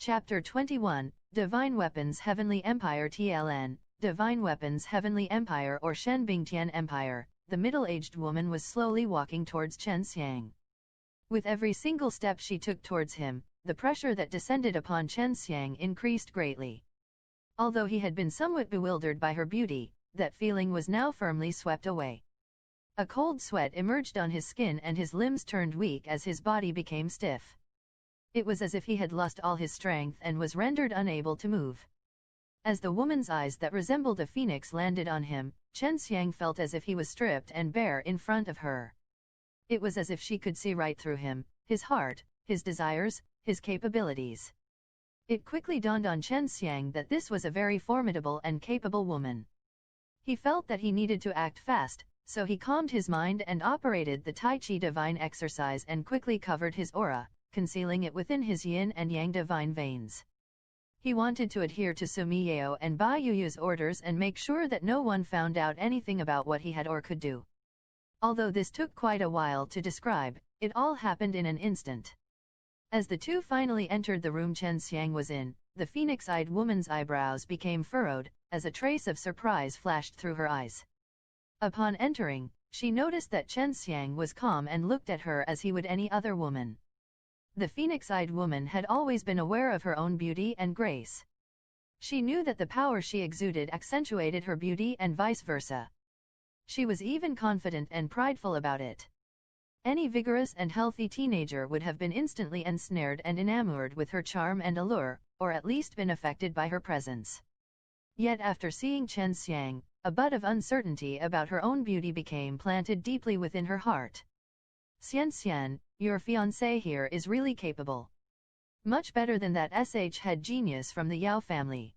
Chapter 21, Divine Weapons Heavenly Empire TLN, Divine Weapons Heavenly Empire or Shenbingtian Empire. The middle-aged woman was slowly walking towards Chen Xiang. With every single step she took towards him, the pressure that descended upon Chen Xiang increased greatly. Although he had been somewhat bewildered by her beauty, that feeling was now firmly swept away. A cold sweat emerged on his skin and his limbs turned weak as his body became stiff. It was as if he had lost all his strength and was rendered unable to move. As the woman's eyes that resembled a phoenix landed on him, Chen Xiang felt as if he was stripped and bare in front of her. It was as if she could see right through him, his heart, his desires, his capabilities. It quickly dawned on Chen Xiang that this was a very formidable and capable woman. He felt that he needed to act fast, so he calmed his mind and operated the Tai Chi divine exercise and quickly covered his aura, concealing it within his yin and yang divine veins. He wanted to adhere to Sumi Yao and Bai Yuyu's orders and make sure that no one found out anything about what he had or could do. Although this took quite a while to describe, it all happened in an instant. As the two finally entered the room Chen Xiang was in, the phoenix-eyed woman's eyebrows became furrowed, as a trace of surprise flashed through her eyes. Upon entering, she noticed that Chen Xiang was calm and looked at her as he would any other woman. The phoenix-eyed woman had always been aware of her own beauty and grace. She knew that the power she exuded accentuated her beauty and vice versa. She was even confident and prideful about it. Any vigorous and healthy teenager would have been instantly ensnared and enamored with her charm and allure, or at least been affected by her presence. Yet after seeing Chen Xiang, a bud of uncertainty about her own beauty became planted deeply within her heart. Xian, your fiancé here is really capable. Much better than that head genius from the Yao family.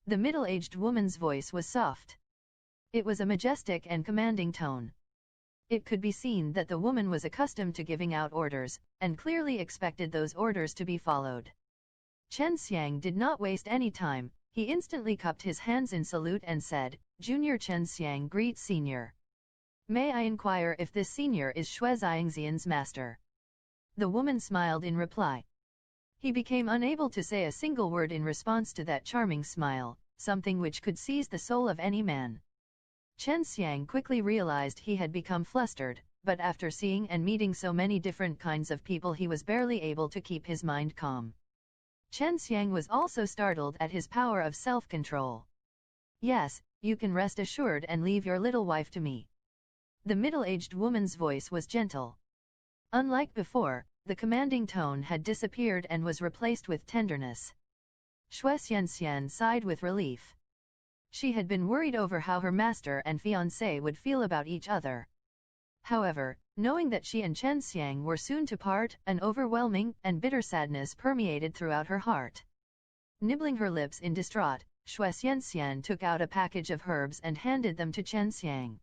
The middle-aged woman's voice was soft. It was a majestic and commanding tone. It could be seen that the woman was accustomed to giving out orders, and clearly expected those orders to be followed. Chen Xiang did not waste any time, he instantly cupped his hands in salute and said, Junior Chen Xiang greets Senior. May I inquire if this senior is Shui Xiangxian's master? The woman smiled in reply. He became unable to say a single word in response to that charming smile, something which could seize the soul of any man. Chen Xiang quickly realized he had become flustered, but after seeing and meeting so many different kinds of people he was barely able to keep his mind calm. Chen Xiang was also startled at his power of self-control. Yes, you can rest assured and leave your little wife to me. The middle-aged woman's voice was gentle. Unlike before, the commanding tone had disappeared and was replaced with tenderness. Shui Xianxian sighed with relief. She had been worried over how her master and fiancé would feel about each other. However, knowing that she and Chen Xiang were soon to part, an overwhelming and bitter sadness permeated throughout her heart. Nibbling her lips in distraught, Shui Xianxian took out a package of herbs and handed them to Chen Xiang.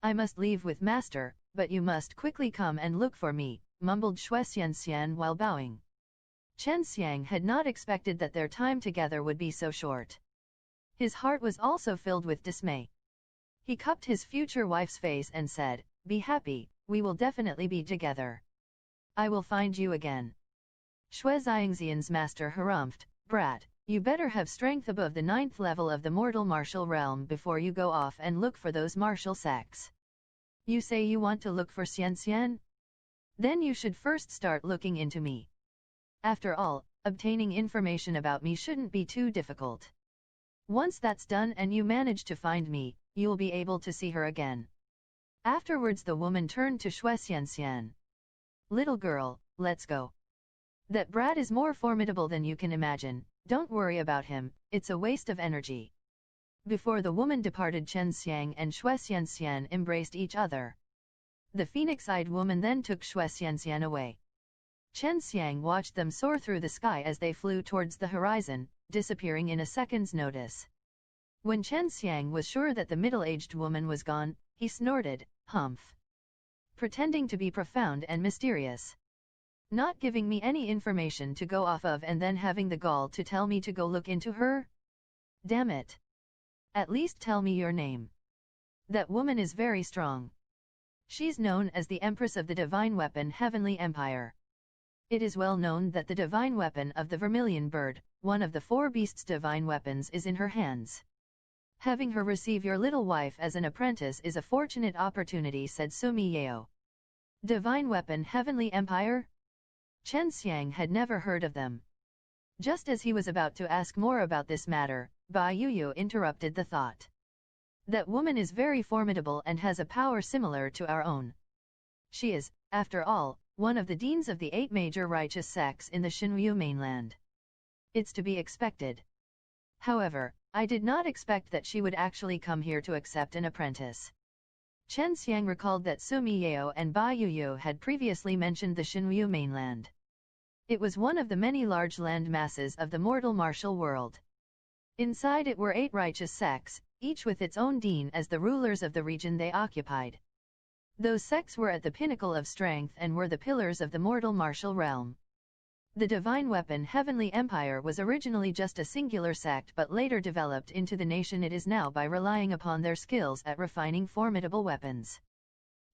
I must leave with master, but you must quickly come and look for me, mumbled Shui Xianxian while bowing. Chen Xiang had not expected that their time together would be so short. His heart was also filled with dismay. He cupped his future wife's face and said, Be happy, we will definitely be together. I will find you again. Shui Xiangxian's master harumphed, Brat, you better have strength above the 9th level of the mortal martial realm before you go off and look for those martial sacks. You say you want to look for Xianxian? Then you should first start looking into me. After all, obtaining information about me shouldn't be too difficult. Once that's done and you manage to find me, you'll be able to see her again. Afterwards the woman turned to Shui Xianxian. Little girl, let's go. That brat is more formidable than you can imagine, don't worry about him, it's a waste of energy. Before the woman departed Chen Xiang and Shui Xianxian embraced each other. The phoenix-eyed woman then took Shui Xianxian away. Chen Xiang watched them soar through the sky as they flew towards the horizon, disappearing in a second's notice. When Chen Xiang was sure that the middle-aged woman was gone, he snorted, humph. Pretending to be profound and mysterious. Not giving me any information to go off of and then having the gall to tell me to go look into her? Damn it. At least tell me your name. That woman is very strong. She's known as the Empress of the Divine Weapon Heavenly Empire. It is well known that the divine weapon of the vermilion bird, one of the 4 beasts' divine weapons, is in her hands. Having her receive your little wife as an apprentice is a fortunate opportunity, said Sumi Yao. Divine weapon Heavenly Empire? Chen Xiang had never heard of them. Just as he was about to ask more about this matter, Ba Yuyu interrupted the thought. That woman is very formidable and has a power similar to our own. She is, after all, one of the deans of the 8 major righteous sects in the Xinyu mainland. It's to be expected. However, I did not expect that she would actually come here to accept an apprentice. Chen Xiang recalled that Sumi Yao and Ba Yuyu had previously mentioned the Xinyu mainland. It was one of the many large land masses of the mortal martial world. Inside it were 8 righteous sects, each with its own dean as the rulers of the region they occupied. Those sects were at the pinnacle of strength and were the pillars of the mortal martial realm. The divine weapon Heavenly Empire was originally just a singular sect but later developed into the nation it is now by relying upon their skills at refining formidable weapons.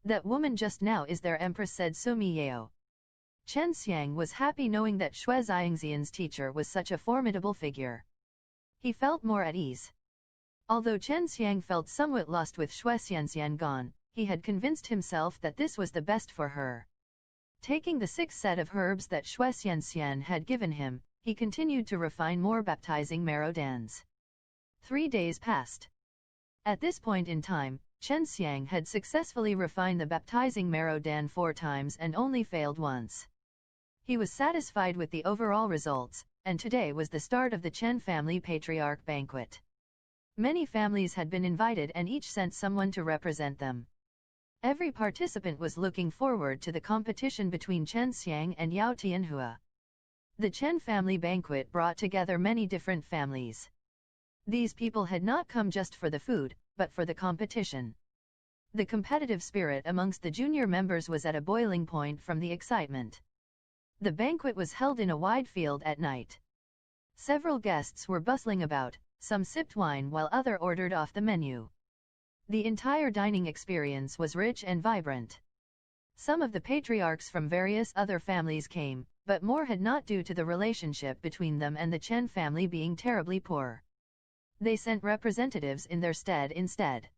That woman just now is their empress, said Sumi Yao. Chen Xiang was happy knowing that Xue Xiangxian's teacher was such a formidable figure. He felt more at ease. Although Chen Xiang felt somewhat lost with Xue Xianxian gone, he had convinced himself that this was the best for her. Taking the 6 set of herbs that Xue Xianxian had given him, he continued to refine more baptizing marrow dans. 3 days passed. At this point in time, Chen Xiang had successfully refined the baptizing marrow dan 4 times and only failed once. He was satisfied with the overall results, and today was the start of the Chen family patriarch banquet. Many families had been invited and each sent someone to represent them. Every participant was looking forward to the competition between Chen Xiang and Yao Tianhua. The Chen family banquet brought together many different families. These people had not come just for the food, but for the competition. The competitive spirit amongst the junior members was at a boiling point from the excitement. The banquet was held in a wide field at night. Several guests were bustling about, some sipped wine while others ordered off the menu. The entire dining experience was rich and vibrant. Some of the patriarchs from various other families came, but more had not due to the relationship between them and the Chen family being terribly poor. They sent representatives in their stead instead.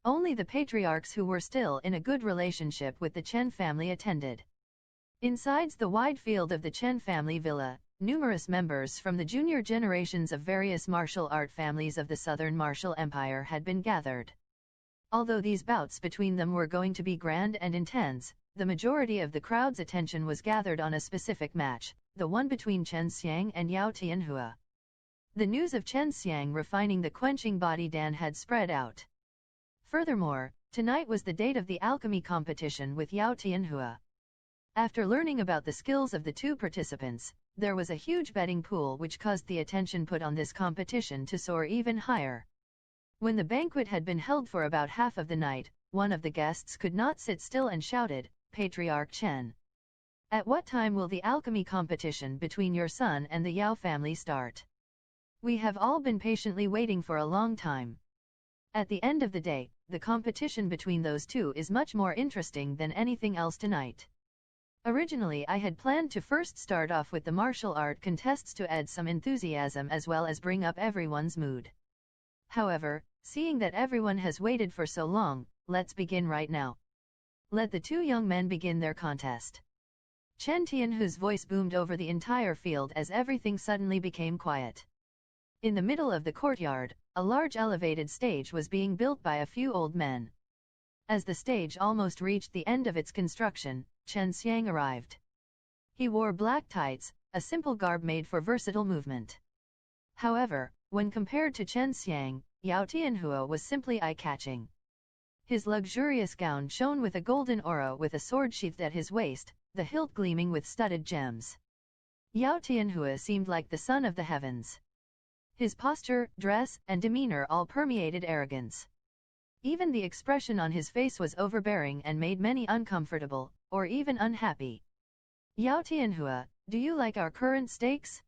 Only the patriarchs who were still in a good relationship with the Chen family attended. Inside the wide field of the Chen family villa, numerous members from the junior generations of various martial art families of the Southern Martial Empire had been gathered. Although these bouts between them were going to be grand and intense, the majority of the crowd's attention was gathered on a specific match, the one between Chen Xiang and Yao Tianhua. The news of Chen Xiang refining the quenching body dan had spread out. Furthermore, tonight was the date of the alchemy competition with Yao Tianhua. After learning about the skills of the 2 participants, there was a huge betting pool which caused the attention put on this competition to soar even higher. When the banquet had been held for about half of the night, one of the guests could not sit still and shouted, "Patriarch Chen! At what time will the alchemy competition between your son and the Yao family start? We have all been patiently waiting for a long time. At the end of the day, the competition between those 2 is much more interesting than anything else tonight. Originally I had planned to first start off with the martial art contests to add some enthusiasm as well as bring up everyone's mood. However, seeing that everyone has waited for so long, let's begin right now. Let the 2 young men begin their contest." Chen Tianhu's voice boomed over the entire field as everything suddenly became quiet. In the middle of the courtyard, a large elevated stage was being built by a few old men. As the stage almost reached the end of its construction, Chen Xiang arrived. He wore black tights, a simple garb made for versatile movement. However, when compared to Chen Xiang, Yao Tianhua was simply eye-catching. His luxurious gown shone with a golden aura with a sword sheathed at his waist, the hilt gleaming with studded gems. Yao Tianhua seemed like the son of the heavens. His posture, dress, and demeanor all permeated arrogance. Even the expression on his face was overbearing and made many uncomfortable, or even unhappy. "Yao Tianhua, do you like our current stakes?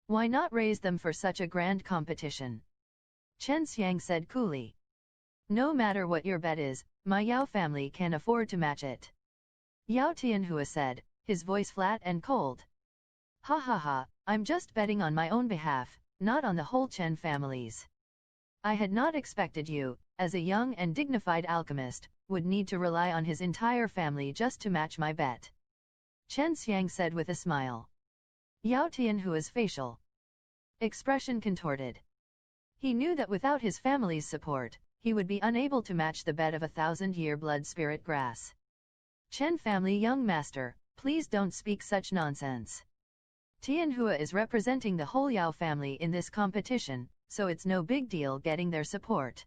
Why not raise them for such a grand competition?" Chen Xiang said coolly. "No matter what your bet is, my Yao family can afford to match it." Yao Tianhua said, his voice flat and cold. Ha ha ha, I'm just betting on my own behalf, not on the whole Chen family's. I had not expected you, as a young and dignified alchemist, would need to rely on his entire family just to match my bet. Chen Xiang said with a smile. Yao Tianhua's facial expression contorted. He knew that without his family's support, he would be unable to match the bet of 1,000-year blood spirit grass. Chen family young master, please don't speak such nonsense. Tianhua is representing the whole Yao family in this competition, so it's no big deal getting their support.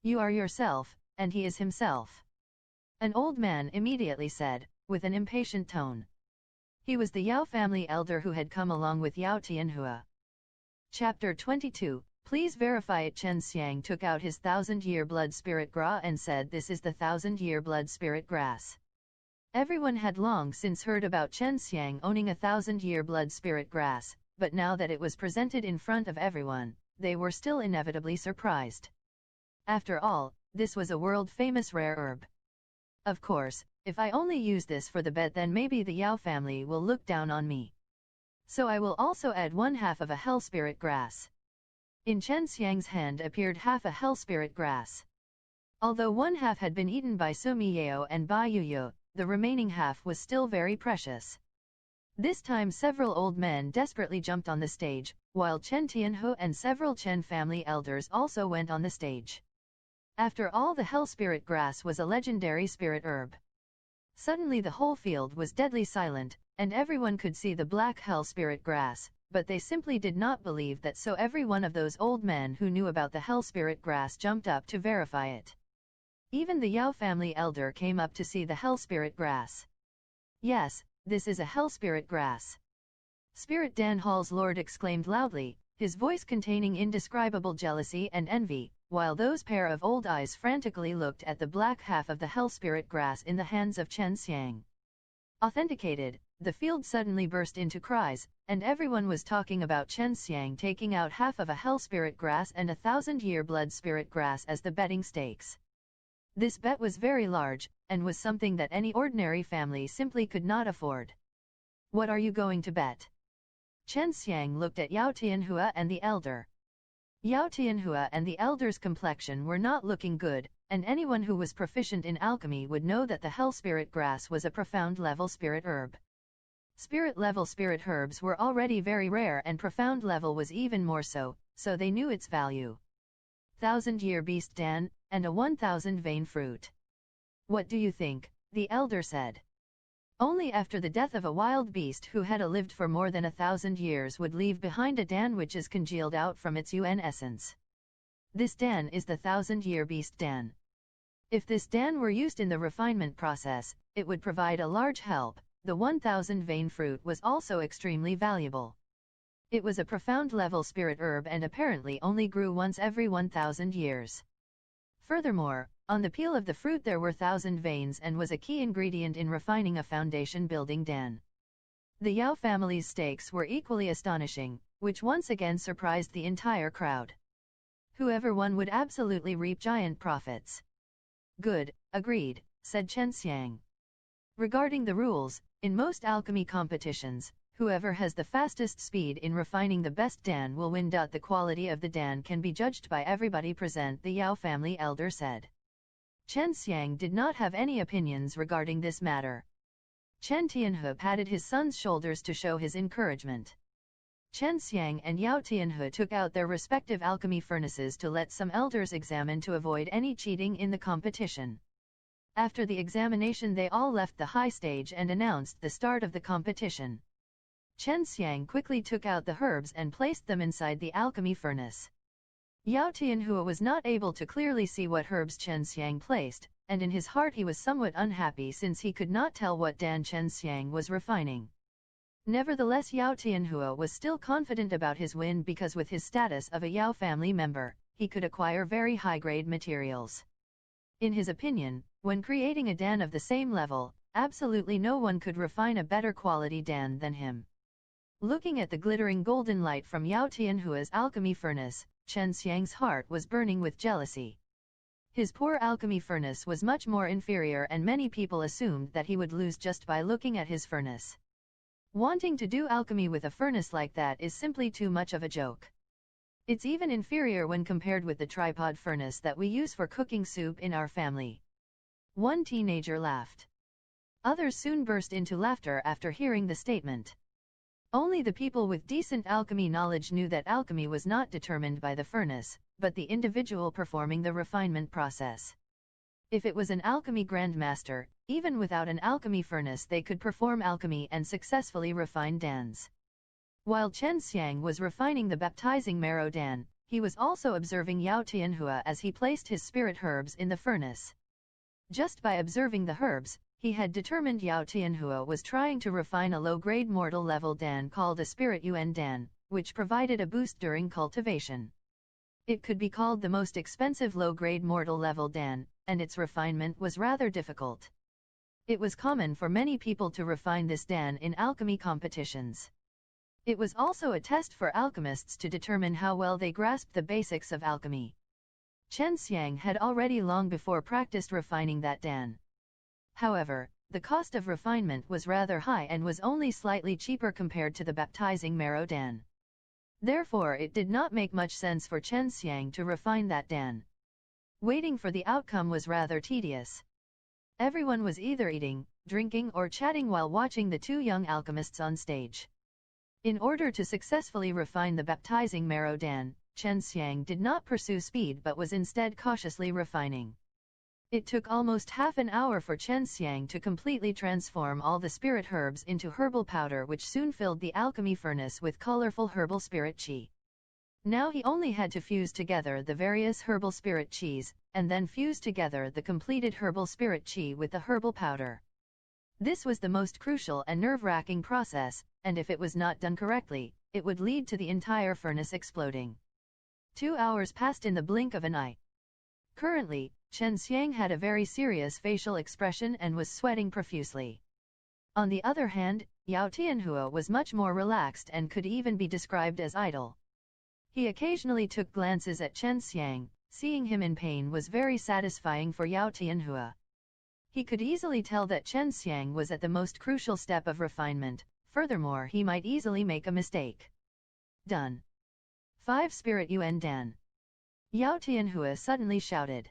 You are yourself, and he is himself. An old man immediately said, with an impatient tone. He was the Yao family elder who had come along with Yao Tianhua. Chapter 22, Please verify it. Chen Xiang took out his 1,000-year blood spirit gra and said, this is the 1,000-year blood spirit grass. Everyone had long since heard about Chen Xiang owning a 1,000-year blood spirit grass, but now that it was presented in front of everyone, they were still inevitably surprised. After all, this was a world-famous rare herb. Of course, if I only use this for the bet, then maybe the Yao family will look down on me. So I will also add 1/2 of a hell spirit grass. In Chen Xiang's hand appeared half a hell spirit grass. Although 1/2 had been eaten by Sumi Yao and Bai Yuyo, the remaining half was still very precious. This time several old men desperately jumped on the stage, while Chen Tianhu and several Chen family elders also went on the stage. After all, the hell spirit grass was a legendary spirit herb. Suddenly the whole field was deadly silent, and everyone could see the black hell spirit grass, but they simply did not believe that, so every one of those old men who knew about the hell spirit grass jumped up to verify it. Even the Yao family elder came up to see the hell spirit grass. Yes, this is a hell spirit grass. Spirit Dan Hall's lord exclaimed loudly, his voice containing indescribable jealousy and envy, while those pair of old eyes frantically looked at the black half of the hell spirit grass in the hands of Chen Xiang. Authenticated, the field suddenly burst into cries, and everyone was talking about Chen Xiang taking out half of a hell spirit grass and a 1,000-year blood spirit grass as the betting stakes. This bet was very large, and was something that any ordinary family simply could not afford. What are you going to bet? Chen Xiang looked at Yao Tianhua and the elder. Yao Tianhua and the elder's complexion were not looking good, and anyone who was proficient in alchemy would know that the hell spirit grass was a profound level spirit herb. Spirit level spirit herbs were already very rare, and profound level was even more so, so they knew its value. 1,000-year beast Dan, and a 1,000 vein fruit. What do you think? The elder said. Only after the death of a wild beast who had lived for more than 1,000 years would leave behind a Dan which is congealed out from its UN essence. This Dan is the 1,000-year beast Dan. If this Dan were used in the refinement process, it would provide a large help. The 1,000 vein fruit was also extremely valuable. It was a profound level spirit herb and apparently only grew once every 1,000 years. Furthermore, on the peel of the fruit there were 1,000 veins and was a key ingredient in refining a foundation building Dan. The Yao family's stakes were equally astonishing, which once again surprised the entire crowd. Whoever won would absolutely reap giant profits. Good, agreed, said Chen Xiang. Regarding the rules, in most alchemy competitions, whoever has the fastest speed in refining the best Dan will win. The quality of the Dan can be judged by everybody present, the Yao family elder said. Chen Xiang did not have any opinions regarding this matter. Chen Tianhu patted his son's shoulders to show his encouragement. Chen Xiang and Yao Tianhu took out their respective alchemy furnaces to let some elders examine to avoid any cheating in the competition. After the examination they all left the high stage and announced the start of the competition. Chen Xiang quickly took out the herbs and placed them inside the alchemy furnace. Yao Tianhua was not able to clearly see what herbs Chen Xiang placed, and in his heart he was somewhat unhappy since he could not tell what Dan Chen Xiang was refining. Nevertheless, Yao Tianhua was still confident about his win because with his status of a Yao family member, he could acquire very high-grade materials. In his opinion, when creating a Dan of the same level, absolutely no one could refine a better quality Dan than him. Looking at the glittering golden light from Yao Tianhua's alchemy furnace, Chen Xiang's heart was burning with jealousy. His poor alchemy furnace was much more inferior, and many people assumed that he would lose just by looking at his furnace. Wanting to do alchemy with a furnace like that is simply too much of a joke. It's even inferior when compared with the tripod furnace that we use for cooking soup in our family. One teenager laughed. Others soon burst into laughter after hearing the statement. Only the people with decent alchemy knowledge knew that alchemy was not determined by the furnace, but the individual performing the refinement process. If it was an alchemy grandmaster, even without an alchemy furnace they could perform alchemy and successfully refine dans. While Chen Xiang was refining the baptizing marrow dan, he was also observing Yao Tianhua as he placed his spirit herbs in the furnace. Just by observing the herbs, he had determined Yao Tianhua was trying to refine a low-grade mortal level dan called a spirit yuan dan, which provided a boost during cultivation. It could be called the most expensive low-grade mortal level dan, and its refinement was rather difficult. It was common for many people to refine this dan in alchemy competitions. It was also a test for alchemists to determine how well they grasped the basics of alchemy. Chen Xiang had already long before practiced refining that dan. However, the cost of refinement was rather high and was only slightly cheaper compared to the baptizing marrow dan. Therefore it did not make much sense for Chen Xiang to refine that dan. Waiting for the outcome was rather tedious. Everyone was either eating, drinking or chatting while watching the two young alchemists on stage. In order to successfully refine the baptizing marrow dan, Chen Xiang did not pursue speed but was instead cautiously refining. It took almost half an hour for Chen Xiang to completely transform all the spirit herbs into herbal powder, which soon filled the alchemy furnace with colorful herbal spirit qi. Now he only had to fuse together the various herbal spirit qis, and then fuse together the completed herbal spirit qi with the herbal powder. This was the most crucial and nerve-wracking process, and if it was not done correctly, it would lead to the entire furnace exploding. 2 hours passed in the blink of an eye. Currently, Chen Xiang had a very serious facial expression and was sweating profusely. On the other hand, Yao Tianhua was much more relaxed and could even be described as idle. He occasionally took glances at Chen Xiang. Seeing him in pain was very satisfying for Yao Tianhua. He could easily tell that Chen Xiang was at the most crucial step of refinement, furthermore he might easily make a mistake. Done. 5 Spirit Yuan Dan. Yao Tianhua suddenly shouted.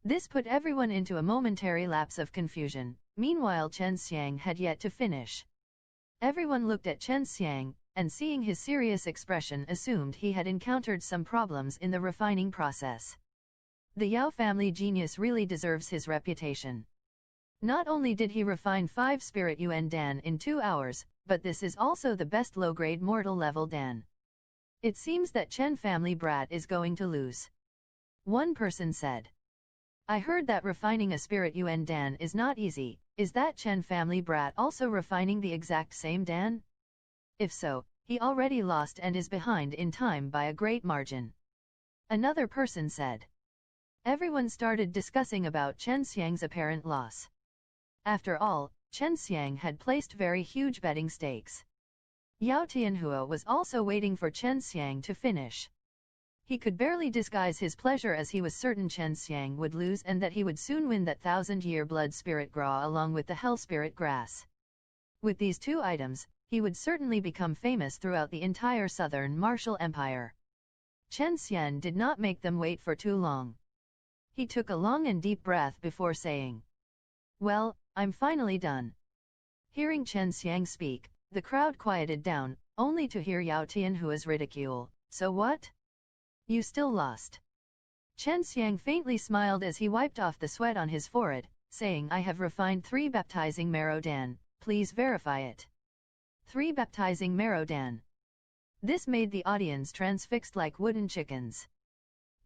This put everyone into a momentary lapse of confusion. Meanwhile Chen Xiang had yet to finish. Everyone looked at Chen Xiang, and seeing his serious expression assumed he had encountered some problems in the refining process. The Yao family genius really deserves his reputation. Not only did he refine 5 Spirit Yuan Dan in 2 hours, but this is also the best low-grade mortal level Dan. It seems that Chen family brat is going to lose. One person said. I heard that refining a Spirit Yuan Dan is not easy. Is that Chen family brat also refining the exact same Dan? If so, he already lost and is behind in time by a great margin. Another person said. Everyone started discussing about Chen Xiang's apparent loss. After all, Chen Xiang had placed very huge betting stakes. Yao Tianhua was also waiting for Chen Xiang to finish. He could barely disguise his pleasure as he was certain Chen Xiang would lose and that he would soon win that 1000-year blood spirit gra along with the hell spirit grass. With these 2 items, he would certainly become famous throughout the entire southern martial empire. Chen Xian did not make them wait for too long. He took a long and deep breath before saying, Well, I'm finally done. Hearing Chen Xiang speak, the crowd quieted down, only to hear Yao Tianhua's ridicule. So what? You still lost. Chen Xiang faintly smiled as he wiped off the sweat on his forehead, saying I have refined 3 baptizing marrow dan, please verify it. 3 baptizing marrow dan. This made the audience transfixed like wooden chickens.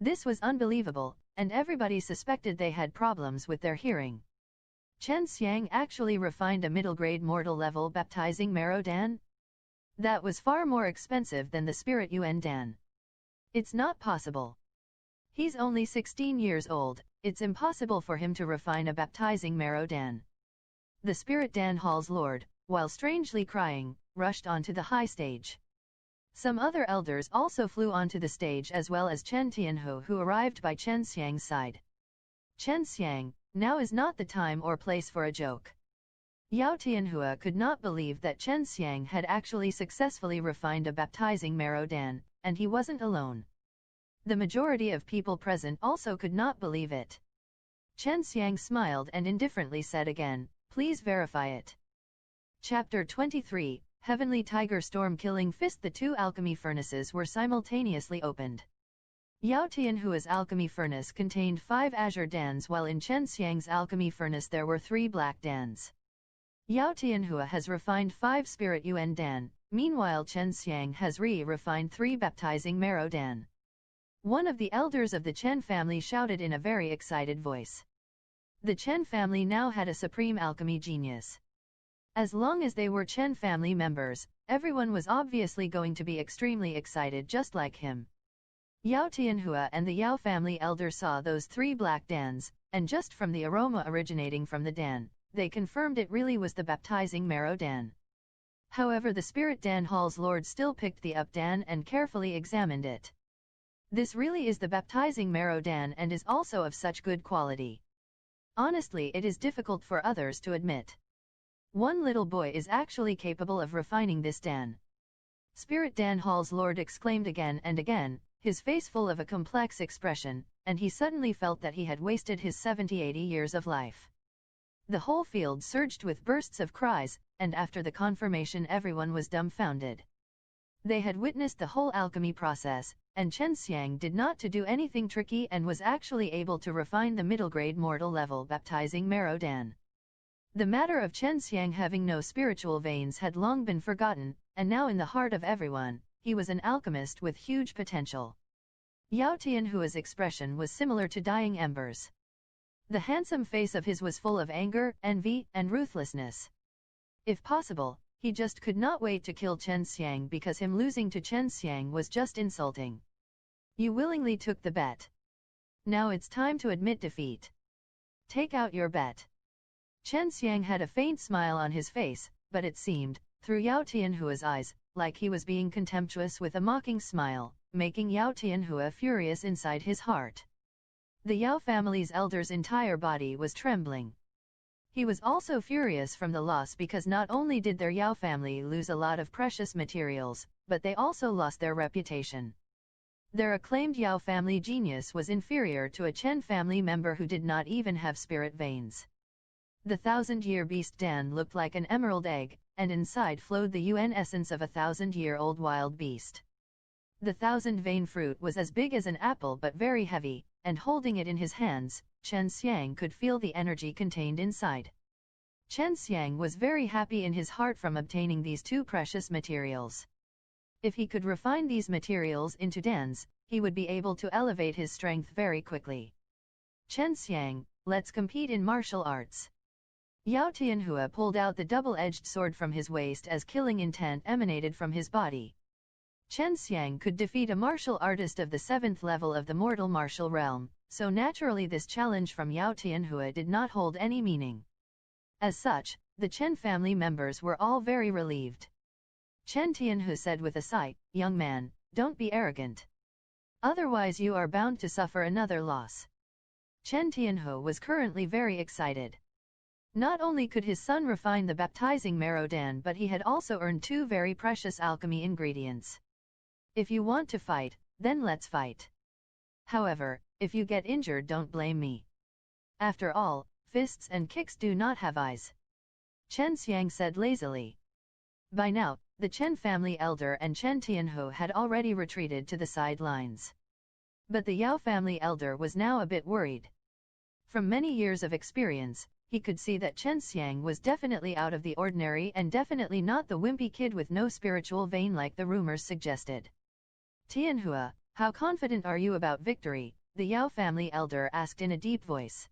This was unbelievable, and everybody suspected they had problems with their hearing. Chen Xiang actually refined a middle-grade mortal level baptizing marrow dan? That was far more expensive than the Spirit Yuan Dan. It's not possible. He's only 16 years old, it's impossible for him to refine a baptizing marrow dan. The Spirit Dan Hall's lord, while strangely crying, rushed onto the high stage. Some other elders also flew onto the stage as well as Chen Tianhu, who arrived by Chen Xiang's side. Chen Xiang, now is not the time or place for a joke. Yao Tianhua could not believe that Chen Xiang had actually successfully refined a baptizing marrow dan, and he wasn't alone. The majority of people present also could not believe it. Chen Xiang smiled and indifferently said again, "Please verify it." Chapter 23, Heavenly Tiger Storm Killing Fist. The two alchemy furnaces were simultaneously opened. Yao Tianhua's alchemy furnace contained 5 azure dans, while in Chen Xiang's alchemy furnace there were 3 black dans. Yao Tianhua has refined 5 spirit yuan dan, meanwhile Chen Xiang has refined 3 baptizing marrow dan. One of the elders of the Chen family shouted in a very excited voice. The Chen family now had a supreme alchemy genius. As long as they were Chen family members, everyone was obviously going to be extremely excited just like him. Yao Tianhua and the Yao family elder saw those 3 black dans, and just from the aroma originating from the dan, they confirmed it really was the baptizing marrow dan. However, the spirit dan hall's lord still picked the up dan and carefully examined it. This really is the baptizing marrow dan and is also of such good quality. Honestly, it is difficult for others to admit. One little boy is actually capable of refining this dan. Spirit Dan Hall's lord exclaimed again and again, his face full of a complex expression, and he suddenly felt that he had wasted his 70-80 years of life. The whole field surged with bursts of cries, and after the confirmation everyone was dumbfounded. They had witnessed the whole alchemy process, and Chen Xiang did not to do anything tricky and was actually able to refine the middle-grade mortal level baptizing marrow dan. The matter of Chen Xiang having no spiritual veins had long been forgotten, and now in the heart of everyone, he was an alchemist with huge potential. Yao Tianhua's expression was similar to dying embers. The handsome face of his was full of anger, envy, and ruthlessness. If possible, he just could not wait to kill Chen Xiang because him losing to Chen Xiang was just insulting. You willingly took the bet. Now it's time to admit defeat. Take out your bet. Chen Xiang had a faint smile on his face, but it seemed, through Yao Tianhua's eyes, like he was being contemptuous with a mocking smile, making Yao Tianhua furious inside his heart. The Yao family's elder's entire body was trembling. He was also furious from the loss because not only did their Yao family lose a lot of precious materials, but they also lost their reputation. Their acclaimed Yao family genius was inferior to a Chen family member who did not even have spirit veins. The 1,000-year beast Dan looked like an emerald egg, and inside flowed the yuan essence of a 1,000-year-old wild beast. The 1,000-vein fruit was as big as an apple but very heavy, and holding it in his hands, Chen Xiang could feel the energy contained inside. Chen Xiang was very happy in his heart from obtaining these 2 precious materials. If he could refine these materials into dans, he would be able to elevate his strength very quickly. Chen Xiang, let's compete in martial arts. Yao Tianhua pulled out the double-edged sword from his waist as killing intent emanated from his body. Chen Xiang could defeat a martial artist of the 7th level of the mortal martial realm, so naturally this challenge from Yao Tianhua did not hold any meaning. As such, the Chen family members were all very relieved. Chen Tianhua said with a sigh, "Young man, don't be arrogant. Otherwise you are bound to suffer another loss." Chen Tianhua was currently very excited. Not only could his son refine the baptizing marrow dan, but he had also earned 2 very precious alchemy ingredients. If you want to fight, then let's fight. However, if you get injured, don't blame me. After all, fists and kicks do not have eyes. Chen Xiang said lazily. By now, the Chen family elder and Chen Tianhua had already retreated to the sidelines. But the Yao family elder was now a bit worried. From many years of experience, he could see that Chen Xiang was definitely out of the ordinary and definitely not the wimpy kid with no spiritual vein like the rumors suggested. Tianhua, how confident are you about victory? The Yao family elder asked in a deep voice.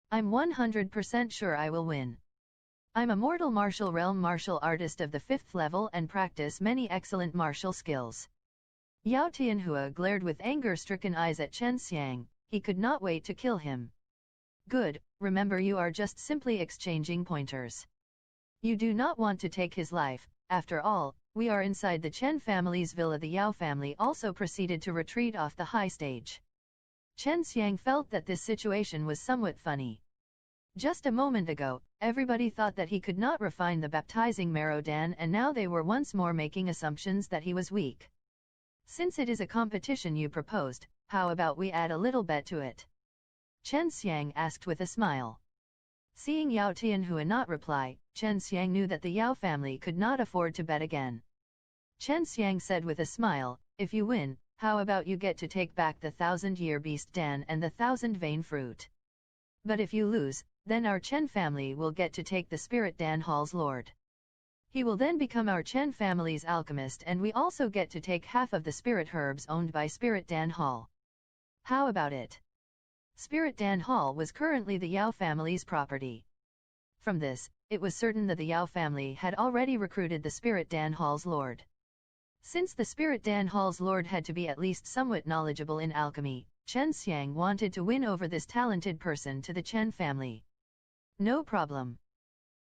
I'm 100% sure I will win. I'm a mortal martial realm martial artist of the 5th level and practice many excellent martial skills. Yao Tianhua glared with anger-stricken eyes at Chen Xiang. He could not wait to kill him. Good, remember you are just simply exchanging pointers. You do not want to take his life, after all, we are inside the Chen family's villa. The Yao family also proceeded to retreat off the high stage. Chen Xiang felt that this situation was somewhat funny. Just a moment ago, everybody thought that he could not refine the baptizing marrow Dan, and now they were once more making assumptions that he was weak. Since it is a competition you proposed, how about we add a little bet to it? Chen Xiang asked with a smile. Seeing Yao Tianhua not reply, Chen Xiang knew that the Yao family could not afford to bet again. Chen Xiang said with a smile, if you win, how about you get to take back the 1,000-year beast Dan and the 1,000-vein fruit? But if you lose, then our Chen family will get to take the Spirit Dan Hall's lord. He will then become our Chen family's alchemist, and we also get to take half of the spirit herbs owned by Spirit Dan Hall. How about it? Spirit Dan Hall was currently the Yao family's property. From this, it was certain that the Yao family had already recruited the Spirit Dan Hall's lord. Since the Spirit Dan Hall's lord had to be at least somewhat knowledgeable in alchemy, Chen Xiang wanted to win over this talented person to the Chen family. No problem.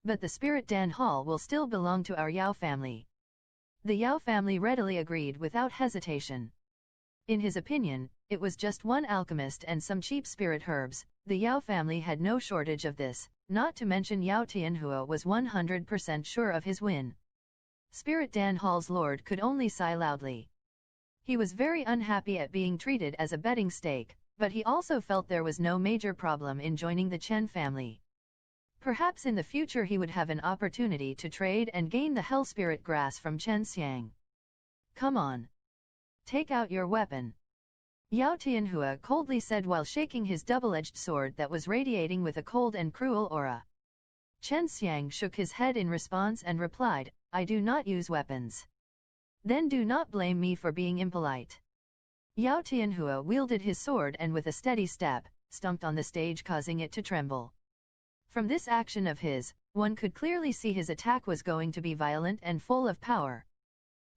But the Spirit Dan Hall will still belong to our Yao family. The Yao family readily agreed without hesitation. In his opinion, it was just one alchemist and some cheap spirit herbs. The Yao family had no shortage of this, not to mention Yao Tianhua was 100% sure of his win. Spirit Dan Hall's lord could only sigh loudly. He was very unhappy at being treated as a betting stake, but he also felt there was no major problem in joining the Chen family. Perhaps in the future he would have an opportunity to trade and gain the Hell Spirit Grass from Chen Xiang. Come on. Take out your weapon. Yao Tianhua coldly said while shaking his double-edged sword that was radiating with a cold and cruel aura. Chen Xiang shook his head in response and replied, I do not use weapons. Then do not blame me for being impolite. Yao Tianhua wielded his sword and with a steady step, stumped on the stage causing it to tremble. From this action of his, one could clearly see his attack was going to be violent and full of power.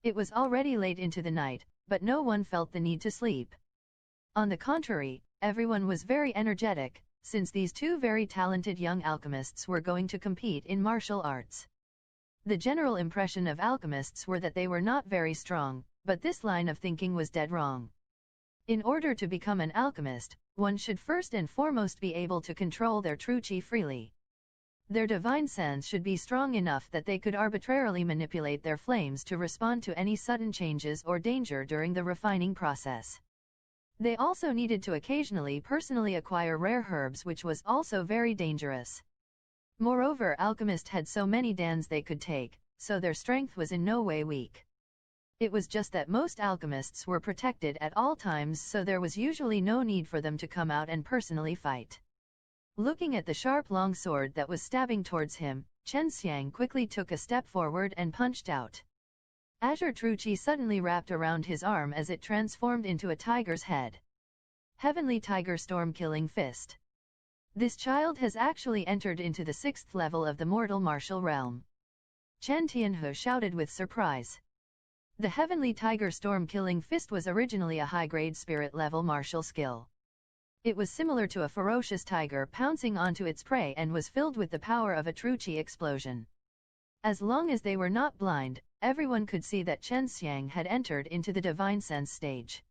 It was already late into the night, but no one felt the need to sleep. On the contrary, everyone was very energetic, since these two very talented young alchemists were going to compete in martial arts. The general impression of alchemists were that they were not very strong, but this line of thinking was dead wrong. In order to become an alchemist, one should first and foremost be able to control their true qi freely. Their divine sense should be strong enough that they could arbitrarily manipulate their flames to respond to any sudden changes or danger during the refining process. They also needed to occasionally personally acquire rare herbs, which was also very dangerous. Moreover, alchemists had so many dans they could take, so their strength was in no way weak. It was just that most alchemists were protected at all times, so there was usually no need for them to come out and personally fight. Looking at the sharp long sword that was stabbing towards him, Chen Xiang quickly took a step forward and punched out. Azure True Qi suddenly wrapped around his arm as it transformed into a tiger's head. Heavenly Tiger Storm Killing Fist. This child has actually entered into the 6th level of the mortal martial realm. Chen Tianhe shouted with surprise. The Heavenly Tiger Storm Killing Fist was originally a high-grade spirit-level martial skill. It was similar to a ferocious tiger pouncing onto its prey and was filled with the power of a true qi explosion. As long as they were not blind, everyone could see that Chen Xiang had entered into the divine sense stage.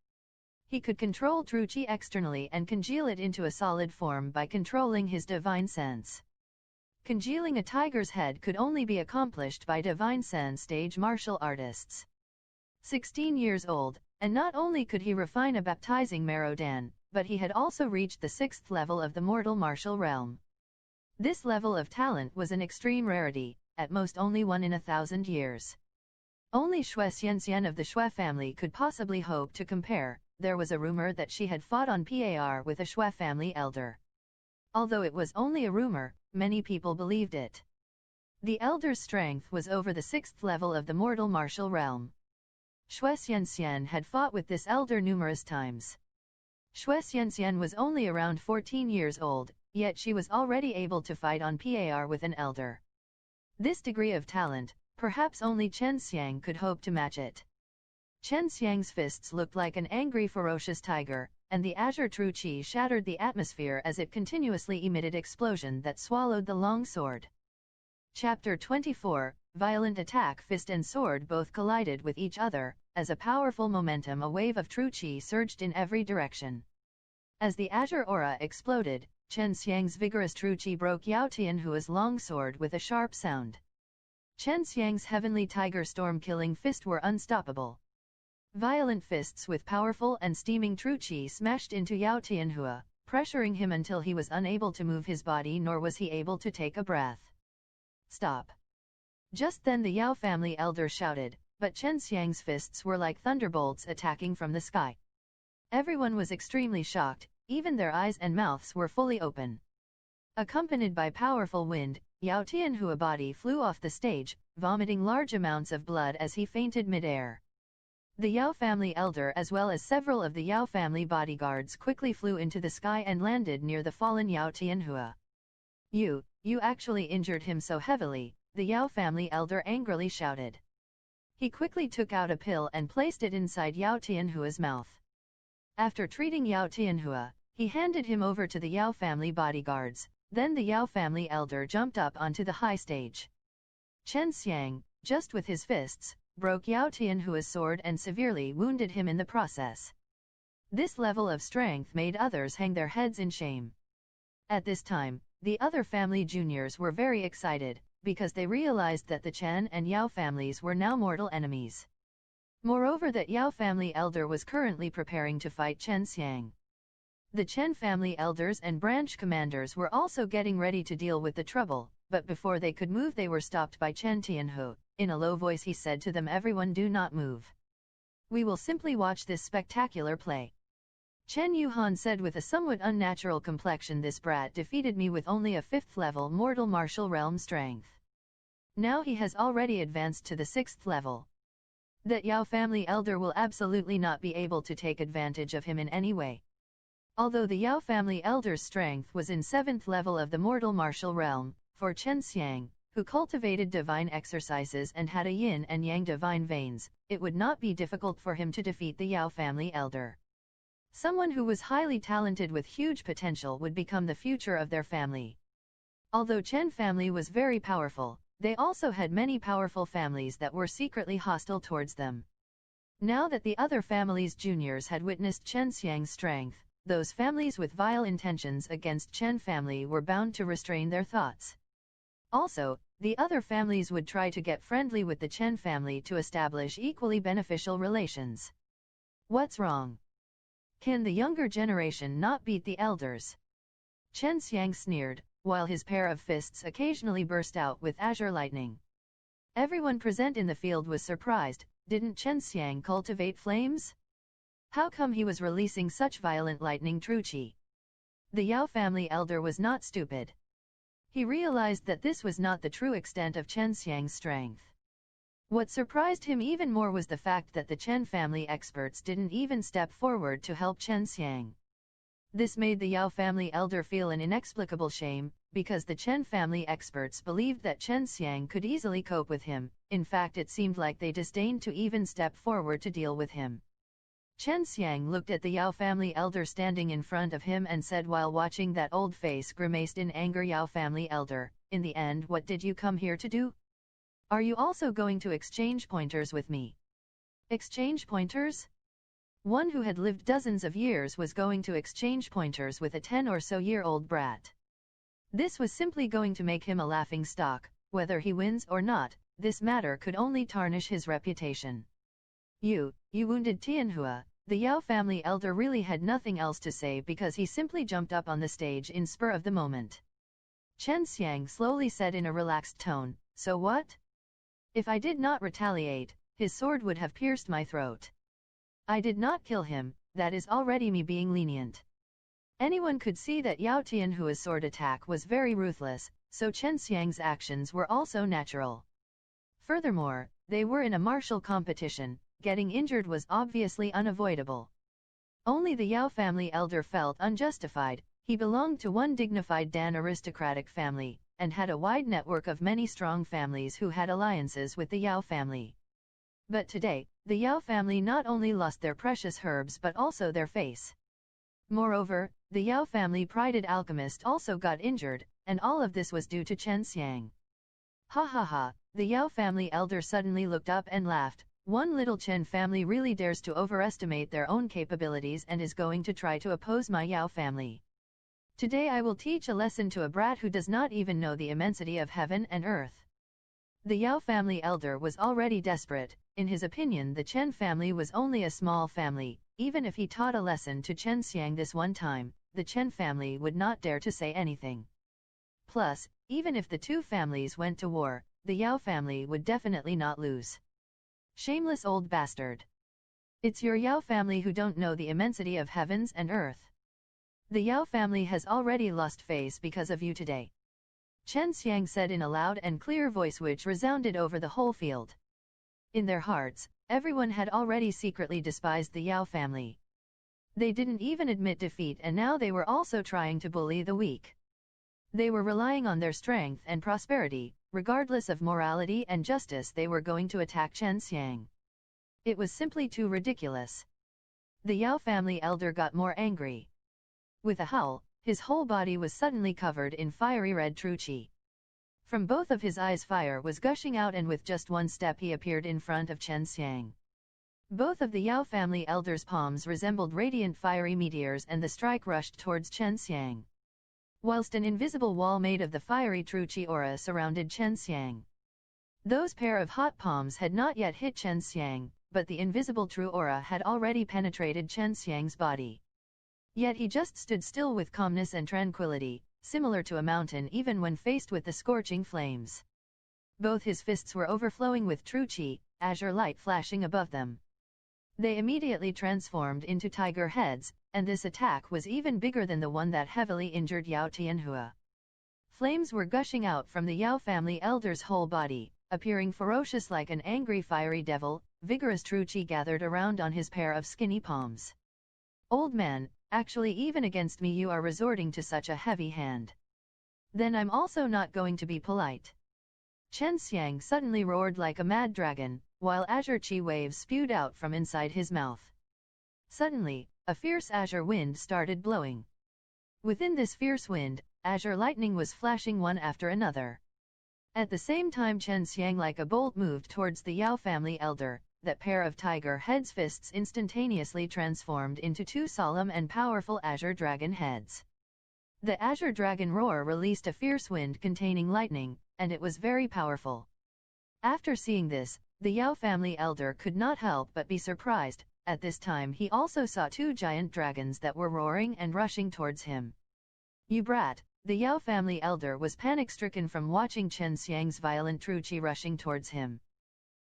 He could control true qi externally and congeal it into a solid form by controlling his divine sense. Congealing a tiger's head could only be accomplished by divine sense stage martial artists. 16 years old, and not only could he refine a baptizing marrow Dan, but he had also reached the 6th level of the mortal martial realm. This level of talent was an extreme rarity, at most only 1 in 1,000 years. Only Xue Xianxian of the Xue family could possibly hope to compare. There was a rumor that she had fought on par with a Xue family elder. Although it was only a rumor, many people believed it. The elder's strength was over the 6th level of the mortal martial realm. Xue Xianxian had fought with this elder numerous times. Xue Xianxian was only around 14 years old, yet she was already able to fight on par with an elder. This degree of talent, perhaps only Chen Xiang could hope to match it. Chen Xiang's fists looked like an angry ferocious tiger, and the azure true qi shattered the atmosphere as it continuously emitted explosion that swallowed the long sword. Chapter 24, Violent Attack. Fist and sword both collided with each other. As a powerful momentum, a wave of true qi surged in every direction. As the azure aura exploded, Chen Xiang's vigorous true qi broke Yao Tianhua's long sword with a sharp sound. Chen Xiang's heavenly tiger storm-killing fist were unstoppable. Violent fists with powerful and steaming true qi smashed into Yao Tianhua, pressuring him until he was unable to move his body nor was he able to take a breath. Stop! Just then the Yao family elder shouted, but Chen Xiang's fists were like thunderbolts attacking from the sky. Everyone was extremely shocked, even their eyes and mouths were fully open. Accompanied by powerful wind, Yao Tianhua's body flew off the stage, vomiting large amounts of blood as he fainted mid-air. The Yao family elder as well as several of the Yao family bodyguards quickly flew into the sky and landed near the fallen Yao Tianhua. You actually injured him so heavily, the Yao family elder angrily shouted. He quickly took out a pill and placed it inside Yao Tianhua's mouth. After treating Yao Tianhua, he handed him over to the Yao family bodyguards, then the Yao family elder jumped up onto the high stage. Chen Xiang, just with his fists, broke Yao Tianhua's sword and severely wounded him in the process. This level of strength made others hang their heads in shame. At this time, the other family juniors were very excited, because they realized that the Chen and Yao families were now mortal enemies. Moreover, that Yao family elder was currently preparing to fight Chen Xiang. The Chen family elders and branch commanders were also getting ready to deal with the trouble, but before they could move they were stopped by Chen Tianhu. In a low voice he said to them, "Everyone do not move. We will simply watch this spectacular play." Chen Yuhan said with a somewhat unnatural complexion, "This brat defeated me with only a 5th level mortal martial realm strength. Now he has already advanced to the 6th level. That Yao family elder will absolutely not be able to take advantage of him in any way." Although the Yao family elder's strength was in 7th level of the mortal martial realm, for Chen Xiang, who cultivated divine exercises and had a yin and yang divine veins, it would not be difficult for him to defeat the Yao family elder. Someone who was highly talented with huge potential would become the future of their family. Although Chen family was very powerful, they also had many powerful families that were secretly hostile towards them. Now that the other families' juniors had witnessed Chen Xiang's strength, those families with vile intentions against Chen family were bound to restrain their thoughts. Also, the other families would try to get friendly with the Chen family to establish equally beneficial relations. What's wrong? Can the younger generation not beat the elders? Chen Xiang sneered, while his pair of fists occasionally burst out with azure lightning. Everyone present in the field was surprised. Didn't Chen Xiang cultivate flames? How come he was releasing such violent lightning true qi? The Yao family elder was not stupid. He realized that this was not the true extent of Chen Xiang's strength. What surprised him even more was the fact that the Chen family experts didn't even step forward to help Chen Xiang. This made the Yao family elder feel an inexplicable shame, because the Chen family experts believed that Chen Xiang could easily cope with him. In fact, it seemed like they disdained to even step forward to deal with him. Chen Xiang looked at the Yao family elder standing in front of him and said while watching that old face grimaced in anger, "Yao family elder, in the end what did you come here to do? Are you also going to exchange pointers with me?" Exchange pointers? One who had lived dozens of years was going to exchange pointers with a 10 or so year old brat. This was simply going to make him a laughing stock. Whether he wins or not, this matter could only tarnish his reputation. You wounded Tianhua." The Yao family elder really had nothing else to say because he simply jumped up on the stage in spur of the moment. Chen Xiang slowly said in a relaxed tone, "So what? If I did not retaliate, his sword would have pierced my throat. I did not kill him, that is already me being lenient." Anyone could see that Yao Tianhua's sword attack was very ruthless, so Chen Xiang's actions were also natural. Furthermore, they were in a martial competition. Getting injured was obviously unavoidable. Only the Yao family elder felt unjustified. He belonged to one dignified Dan aristocratic family, and had a wide network of many strong families who had alliances with the Yao family. But today, the Yao family not only lost their precious herbs but also their face. Moreover, the Yao family prided alchemist also got injured, and all of this was due to Chen Xiang. Ha ha ha, the Yao family elder suddenly looked up and laughed. One little Chen family really dares to overestimate their own capabilities and is going to try to oppose my Yao family. Today I will teach a lesson to a brat who does not even know the immensity of heaven and earth. The Yao family elder was already desperate. In his opinion, the Chen family was only a small family. Even if he taught a lesson to Chen Xiang this one time, the Chen family would not dare to say anything. Plus, even if the two families went to war, the Yao family would definitely not lose. Shameless old bastard. It's your Yao family who don't know the immensity of heavens and earth. The Yao family has already lost face because of you today. Chen Xiang said in a loud and clear voice which resounded over the whole field. In their hearts, everyone had already secretly despised the Yao family. They didn't even admit defeat, and now they were also trying to bully the weak. They were relying on their strength and prosperity. Regardless of morality and justice, they were going to attack Chen Xiang. It was simply too ridiculous. The Yao family elder got more angry. With a howl, his whole body was suddenly covered in fiery red true qi. From both of his eyes fire was gushing out, and with just one step he appeared in front of Chen Xiang. Both of the Yao family elders' palms resembled radiant fiery meteors, and the strike rushed towards Chen Xiang. Whilst an invisible wall made of the fiery true qi aura surrounded Chen Xiang. Those pair of hot palms had not yet hit Chen Xiang, but the invisible true aura had already penetrated Chen Xiang's body. Yet he just stood still with calmness and tranquility, similar to a mountain even when faced with the scorching flames. Both his fists were overflowing with true qi, azure light flashing above them. They immediately transformed into tiger heads, and this attack was even bigger than the one that heavily injured Yao Tianhua. Flames were gushing out from the Yao family elder's whole body, appearing ferocious like an angry fiery devil. Vigorous true qi gathered around on his pair of skinny palms. Old man, actually even against me you are resorting to such a heavy hand. Then I'm also not going to be polite. Chen Xiang suddenly roared like a mad dragon, while azure qi waves spewed out from inside his mouth. Suddenly, a fierce azure wind started blowing. Within this fierce wind, azure lightning was flashing one after another. At the same time Chen Xiang like a bolt moved towards the Yao family elder. That pair of tiger heads' fists instantaneously transformed into two solemn and powerful azure dragon heads. The azure dragon roar released a fierce wind containing lightning, and it was very powerful. After seeing this, the Yao family elder could not help but be surprised. At this time he also saw two giant dragons that were roaring and rushing towards him. You brat! The Yao family elder was panic-stricken from watching Chen Xiang's violent true qi rushing towards him.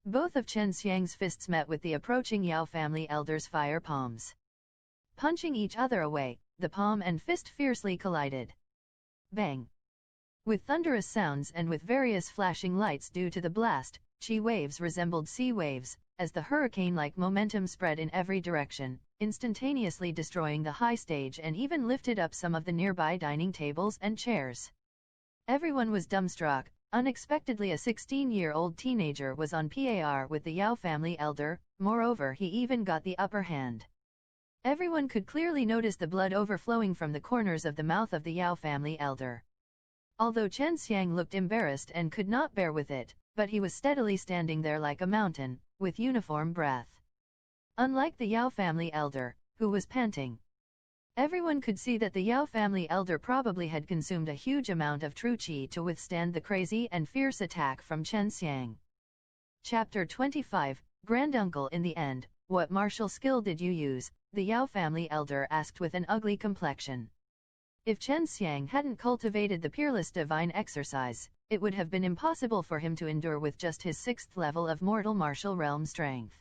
Both of Chen Xiang's fists met with the approaching Yao family elder's fire palms. Punching each other away, the palm and fist fiercely collided. Bang! With thunderous sounds and with various flashing lights due to the blast, qi waves resembled sea waves, as the hurricane-like momentum spread in every direction, instantaneously destroying the high stage and even lifted up some of the nearby dining tables and chairs. Everyone was dumbstruck. Unexpectedly a 16-year-old teenager was on par with the Yao family elder. Moreover, he even got the upper hand. Everyone could clearly notice the blood overflowing from the corners of the mouth of the Yao family elder. Although Chen Xiang looked embarrassed and could not bear with it, but he was steadily standing there like a mountain, with uniform breath. Unlike the Yao family elder, who was panting. Everyone could see that the Yao family elder probably had consumed a huge amount of true qi to withstand the crazy and fierce attack from Chen Xiang. Chapter 25, Granduncle. In the end, what martial skill did you use? The Yao family elder asked with an ugly complexion. If Chen Xiang hadn't cultivated the peerless divine exercise, it would have been impossible for him to endure with just his 6th level of mortal martial realm strength.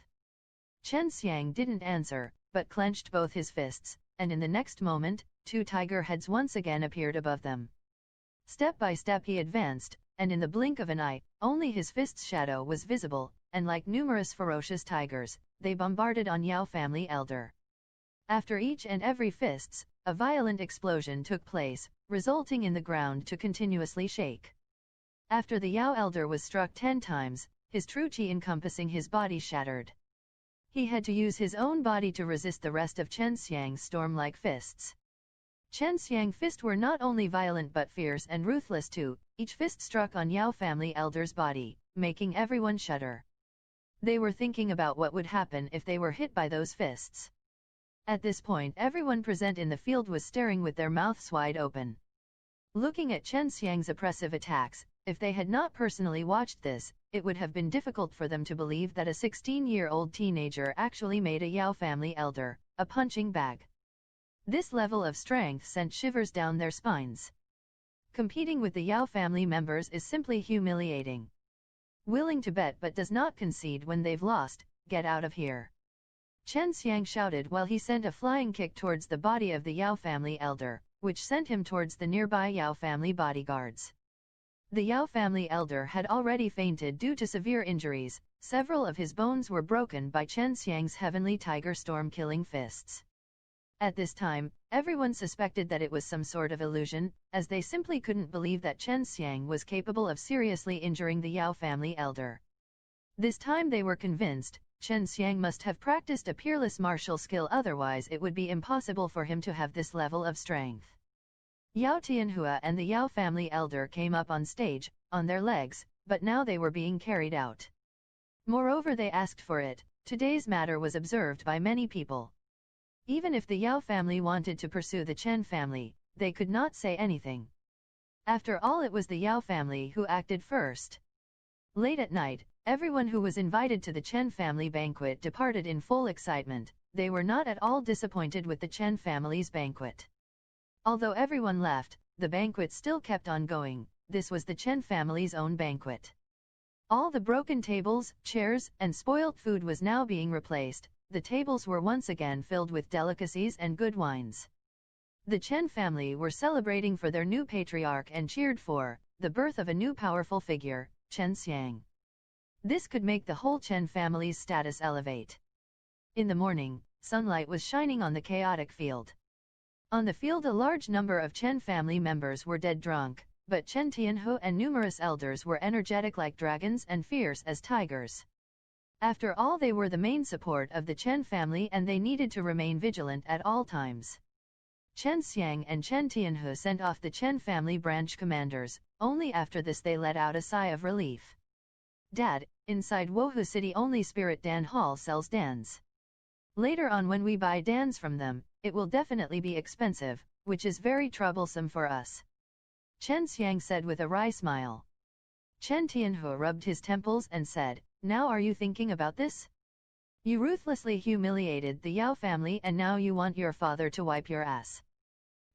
Chen Xiang didn't answer, but clenched both his fists, and in the next moment, two tiger heads once again appeared above them. Step by step he advanced, and in the blink of an eye, only his fist's shadow was visible, and like numerous ferocious tigers, they bombarded on Yao family elder. After each and every fists, a violent explosion took place, resulting in the ground to continuously shake. After the Yao elder was struck 10 times, his true qi encompassing his body shattered. He had to use his own body to resist the rest of Chen Xiang's storm-like fists. Chen Xiang's fists were not only violent but fierce and ruthless too. Each fist struck on Yao family elder's body, making everyone shudder. They were thinking about what would happen if they were hit by those fists. At this point, everyone present in the field was staring with their mouths wide open. Looking at Chen Xiang's oppressive attacks, if they had not personally watched this, it would have been difficult for them to believe that a 16-year-old teenager actually made a Yao family elder a punching bag. This level of strength sent shivers down their spines. Competing with the Yao family members is simply humiliating. Willing to bet but does not concede when they've lost, get out of here. Chen Xiang shouted while he sent a flying kick towards the body of the Yao family elder, which sent him towards the nearby Yao family bodyguards. The Yao family elder had already fainted due to severe injuries. Several of his bones were broken by Chen Xiang's heavenly tiger storm-killing fists. At this time, everyone suspected that it was some sort of illusion, as they simply couldn't believe that Chen Xiang was capable of seriously injuring the Yao family elder. This time they were convinced, Chen Xiang must have practiced a peerless martial skill, otherwise it would be impossible for him to have this level of strength. Yao Tianhua and the Yao family elder came up on stage, on their legs, but now they were being carried out. Moreover, they asked for it. Today's matter was observed by many people. Even if the Yao family wanted to pursue the Chen family, they could not say anything. After all, it was the Yao family who acted first. Late at night, everyone who was invited to the Chen family banquet departed in full excitement. They were not at all disappointed with the Chen family's banquet. Although everyone left, the banquet still kept on going. This was the Chen family's own banquet. All the broken tables, chairs, and spoilt food was now being replaced. The tables were once again filled with delicacies and good wines. The Chen family were celebrating for their new patriarch and cheered for the birth of a new powerful figure, Chen Xiang. This could make the whole Chen family's status elevate. In the morning, sunlight was shining on the chaotic field. On the field, a large number of Chen family members were dead drunk, but Chen Tianhe and numerous elders were energetic like dragons and fierce as tigers. After all, they were the main support of the Chen family and they needed to remain vigilant at all times. Chen Xiang and Chen Tianhe sent off the Chen family branch commanders. Only after this they let out a sigh of relief. Dad, inside Wohu City only Spirit Dan Hall sells dans. Later on, when we buy dans from them, it will definitely be expensive, which is very troublesome for us. Chen Xiang said with a wry smile. Chen Tianhe rubbed his temples and said, "Now are you thinking about this? You ruthlessly humiliated the Yao family and now you want your father to wipe your ass."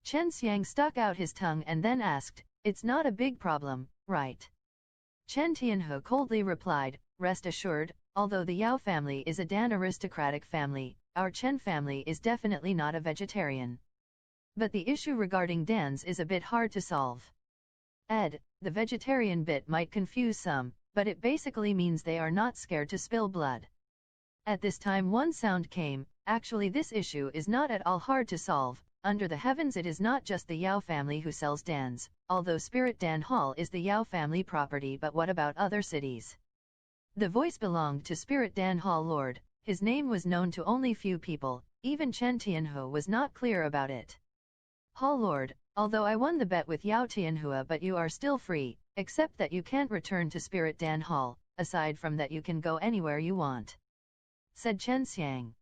Chen Xiang stuck out his tongue and then asked, "It's not a big problem, right?" Chen Tianhe coldly replied, "Rest assured, although the Yao family is a Dan aristocratic family, our Chen family is definitely not a vegetarian. But the issue regarding dans is a bit hard to solve." The vegetarian bit might confuse some, but it basically means they are not scared to spill blood. At this time one sound came, "Actually this issue is not at all hard to solve. Under the heavens it is not just the Yao family who sells dans, although Spirit Dan Hall is the Yao family property, but what about other cities?" The voice belonged to Spirit Dan Hall Lord. His name was known to only few people, even Chen Tianhe was not clear about it. "Hall Lord, although I won the bet with Yao Tianhua, but you are still free, except that you can't return to Spirit Dan Hall, aside from that you can go anywhere you want," said Chen Xiang.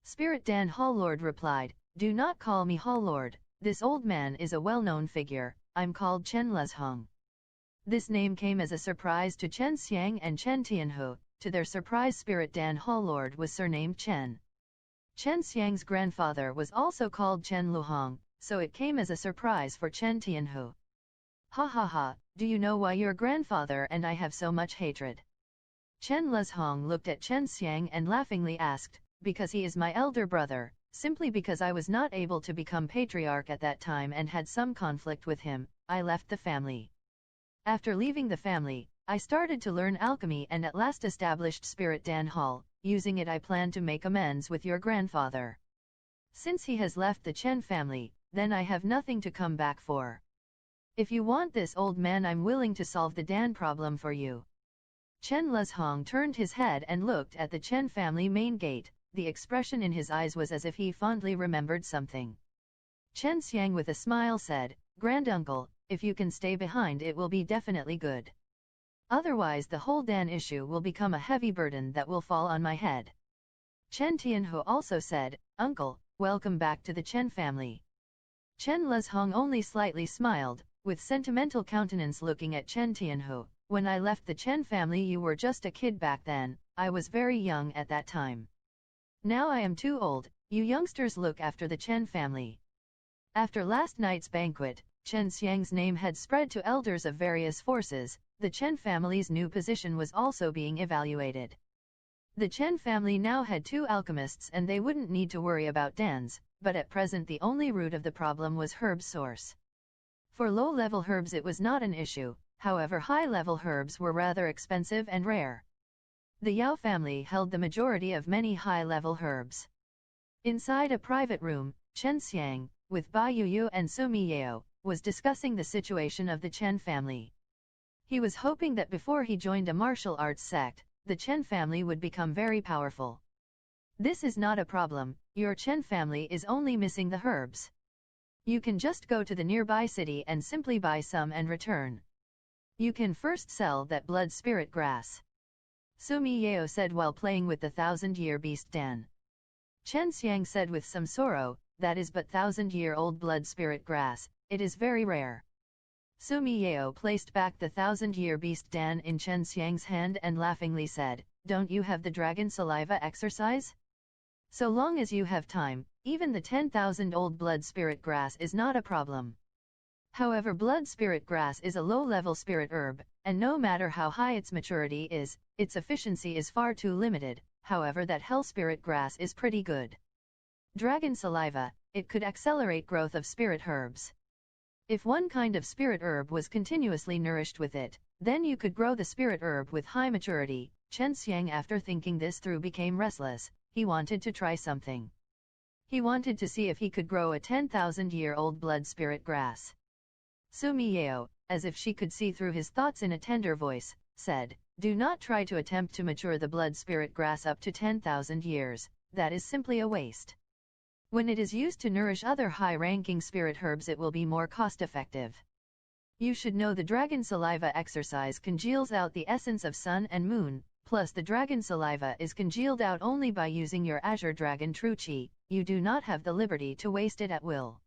Spirit Dan Hall Lord replied, "Do not call me Hall Lord, this old man is a well-known figure, I'm called Chen Lezhong." This name came as a surprise to Chen Xiang and Chen Tianhe. To their surprise, Spirit Dan Hall Lord was surnamed Chen. Chen Xiang's grandfather was also called Chen Luhong, so it came as a surprise for Chen Tianhe. "Ha ha ha, do you know why your grandfather and I have so much hatred?" Chen Lezhong looked at Chen Xiang and laughingly asked, "Because he is my elder brother, simply because I was not able to become patriarch at that time and had some conflict with him, I left the family. After leaving the family, I started to learn alchemy and at last established Spirit Dan Hall. Using it I plan to make amends with your grandfather. Since he has left the Chen family, then I have nothing to come back for. If you want this old man, I'm willing to solve the Dan problem for you." Chen Lezhong turned his head and looked at the Chen family main gate. The expression in his eyes was as if he fondly remembered something. Chen Xiang with a smile said, "Granduncle, if you can stay behind it will be definitely good." Otherwise the whole Dan issue will become a heavy burden that will fall on my head. Chen Tianhu also said, Uncle, welcome back to the Chen family. Chen Lezhong only slightly smiled, with sentimental countenance looking at Chen Tianhu. When I left the Chen family you were just a kid back then, I was very young at that time. Now I am too old, you youngsters look after the Chen family. After last night's banquet, Chen Xiang's name had spread to elders of various forces. The Chen family's new position was also being evaluated. The Chen family now had 2 alchemists and they wouldn't need to worry about Dan's, but at present the only root of the problem was herb source. For low-level herbs it was not an issue, however high-level herbs were rather expensive and rare. The Yao family held the majority of many high-level herbs. Inside a private room, Chen Xiang, with Ba Yuyu and Sumi Yao, was discussing the situation of the Chen family. He was hoping that before he joined a martial arts sect, the Chen family would become very powerful. This is not a problem, your Chen family is only missing the herbs. You can just go to the nearby city and simply buy some and return. You can first sell that blood spirit grass. Sumi Yao said while playing with the 1,000-year beast Dan. Chen Xiang said with some sorrow, that is but 1,000-year-old blood spirit grass, it is very rare. Sumi Yao placed back the 1,000-year beast Dan in Chen Xiang's hand and laughingly said, don't you have the dragon saliva exercise? So long as you have time, even the 10,000-old blood spirit grass is not a problem. However, blood spirit grass is a low-level spirit herb, and no matter how high its maturity is, its efficiency is far too limited. However, that hell spirit grass is pretty good. Dragon saliva, it could accelerate growth of spirit herbs. If one kind of spirit herb was continuously nourished with it, then you could grow the spirit herb with high maturity. Chen Xiang, after thinking this through, became restless. He wanted to try something. He wanted to see if he could grow a 10,000-year-old blood spirit grass. Sumi Yao, as if she could see through his thoughts in a tender voice, said, do not try to attempt to mature the blood spirit grass up to 10,000 years, that is simply a waste. When it is used to nourish other high-ranking spirit herbs it will be more cost-effective. You should know the dragon saliva exercise congeals out the essence of sun and moon, plus the dragon saliva is congealed out only by using your azure dragon true chi. You do not have the liberty to waste it at will.